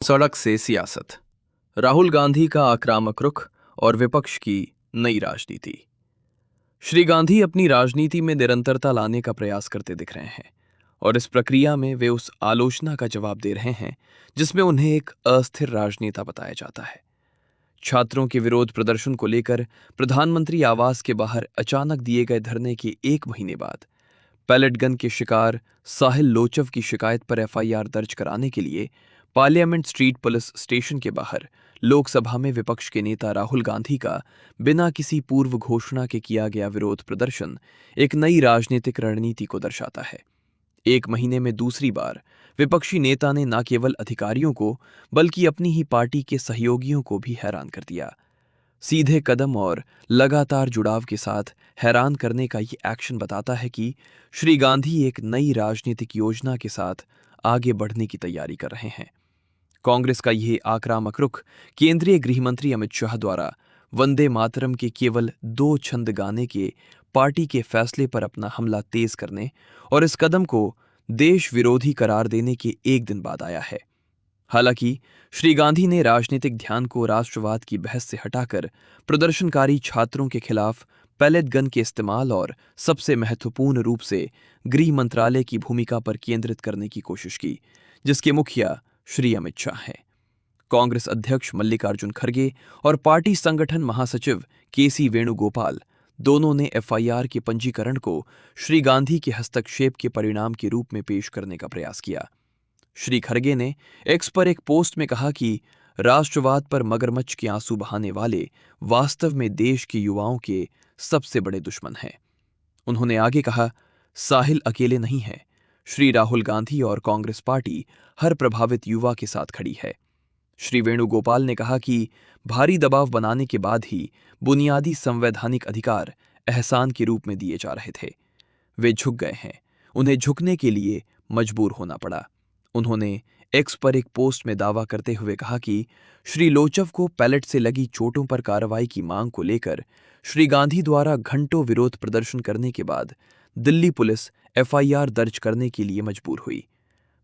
सड़क से सियासत। राहुल गांधी का आक्रामक रुख और विपक्ष की नई राजनीति। श्री गांधी अपनी राजनीति में निरंतरता लाने का प्रयास करते दिख रहे हैं और इस प्रक्रिया में वे उस आलोचना का जवाब दे रहे हैं जिसमें उन्हें एक अस्थिर राजनेता बताया जाता है। छात्रों के विरोध प्रदर्शन को लेकर प्रधानमंत्री आवास के बाहर अचानक दिए गए धरने के एक महीने बाद पैलेट गन के शिकार साहिल लोचव की शिकायत पर एफआईआर दर्ज कराने के लिए पार्लियामेंट स्ट्रीट पुलिस स्टेशन के बाहर लोकसभा में विपक्ष के नेता राहुल गांधी का बिना किसी पूर्व घोषणा के किया गया विरोध प्रदर्शन एक नई राजनीतिक रणनीति को दर्शाता है। एक महीने में दूसरी बार विपक्षी नेता ने न केवल अधिकारियों को बल्कि अपनी ही पार्टी के सहयोगियों को भी हैरान कर दिया। सीधे कदम और लगातार जुड़ाव के साथ हैरान करने का ये एक्शन बताता है कि श्री गांधी एक नई राजनीतिक योजना के साथ आगे बढ़ने की तैयारी कर रहे हैं। कांग्रेस का यह आक्रामक रुख केंद्रीय गृह मंत्री अमित शाह द्वारा वंदे मातरम के केवल 2 छंद गाने के पार्टी के फैसले पर अपना हमला तेज करने और इस कदम को देश विरोधी करार देने के एक दिन बाद आया है। हालांकि श्री गांधी ने राजनीतिक ध्यान को राष्ट्रवाद की बहस से हटाकर प्रदर्शनकारी छात्रों के खिलाफ पैलेट गन के इस्तेमाल और सबसे महत्वपूर्ण रूप से गृह मंत्रालय की भूमिका पर केंद्रित करने की कोशिश की, जिसके मुखिया श्री अमित शाह हैं। कांग्रेस अध्यक्ष मल्लिकार्जुन खड़गे और पार्टी संगठन महासचिव केसी वेणुगोपाल दोनों ने एफआईआर के पंजीकरण को श्री गांधी के हस्तक्षेप के परिणाम के रूप में पेश करने का प्रयास किया। श्री खड़गे ने एक्स पर एक पोस्ट में कहा कि राष्ट्रवाद पर मगरमच्छ के आंसू बहाने वाले वास्तव में देश के युवाओं के सबसे बड़े दुश्मन हैं। उन्होंने आगे कहा, साहिल अकेले नहीं है, श्री राहुल गांधी और कांग्रेस पार्टी हर प्रभावित युवा के साथ खड़ी है। श्री वेणुगोपाल ने कहा कि भारी दबाव बनाने के बाद ही बुनियादी संवैधानिक अधिकार एहसान के रूप में दिए जा रहे थे। वे झुक गए हैं, उन्हें झुकने के लिए मजबूर होना पड़ा। उन्होंने एक्स पर एक पोस्ट में दावा करते हुए कहा कि श्री लोचव को पैलेट से लगी चोटों पर कार्रवाई की मांग को लेकर श्री गांधी द्वारा घंटों विरोध प्रदर्शन करने के बाद दिल्ली पुलिस एफआईआर दर्ज करने के लिए मजबूर हुई।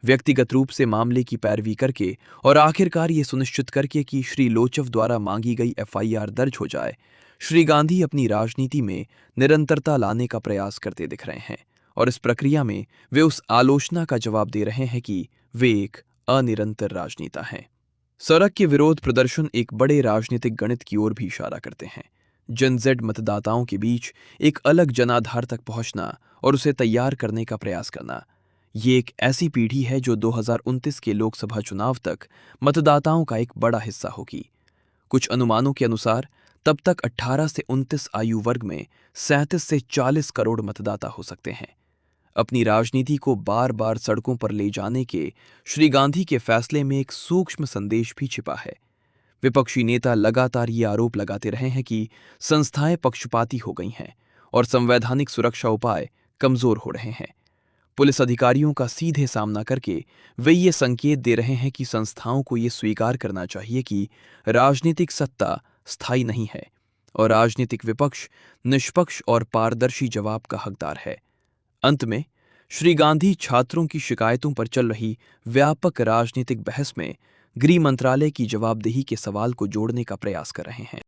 व्यक्तिगत रूप से मामले की पैरवी करके और आखिरकार ये सुनिश्चित करके कि श्री लोचव द्वारा मांगी गई एफआईआर दर्ज हो जाए, श्री गांधी अपनी राजनीति में निरंतरता लाने का प्रयास करते दिख रहे हैं और इस प्रक्रिया में वे उस आलोचना का जवाब दे रहे हैं कि वे एक अनिरंतर राजनेता हैं। सड़क के विरोध प्रदर्शन एक बड़े राजनीतिक गणित की ओर भी इशारा करते हैं। जन जेड मतदाताओं के बीच एक अलग जनाधार तक पहुंचना और उसे तैयार करने का प्रयास करना। ये एक ऐसी पीढ़ी है जो 2029 के लोकसभा चुनाव तक मतदाताओं का एक बड़ा हिस्सा होगी। कुछ अनुमानों के अनुसार तब तक 18 से 29 आयु वर्ग में 37 से 40 करोड़ मतदाता हो सकते हैं। अपनी राजनीति को बार बार सड़कों पर ले जाने के श्री गांधी के फैसले में एक सूक्ष्म संदेश भी छिपा है। विपक्षी नेता लगातार ये आरोप लगाते रहे हैं कि संस्थाएं पक्षपाती हो गई हैं और संवैधानिक सुरक्षा उपाय कमजोर हो रहे हैं। पुलिस अधिकारियों का सीधे सामना करके वे ये संकेत दे रहे हैं कि संस्थाओं को ये स्वीकार करना चाहिए कि राजनीतिक सत्ता स्थायी नहीं है और राजनीतिक विपक्ष निष्पक्ष और पारदर्शी जवाब का हकदार है। अंत में श्री गांधी छात्रों की शिकायतों पर चल रही व्यापक राजनीतिक बहस में गृह मंत्रालय की जवाबदेही के सवाल को जोड़ने का प्रयास कर रहे हैं।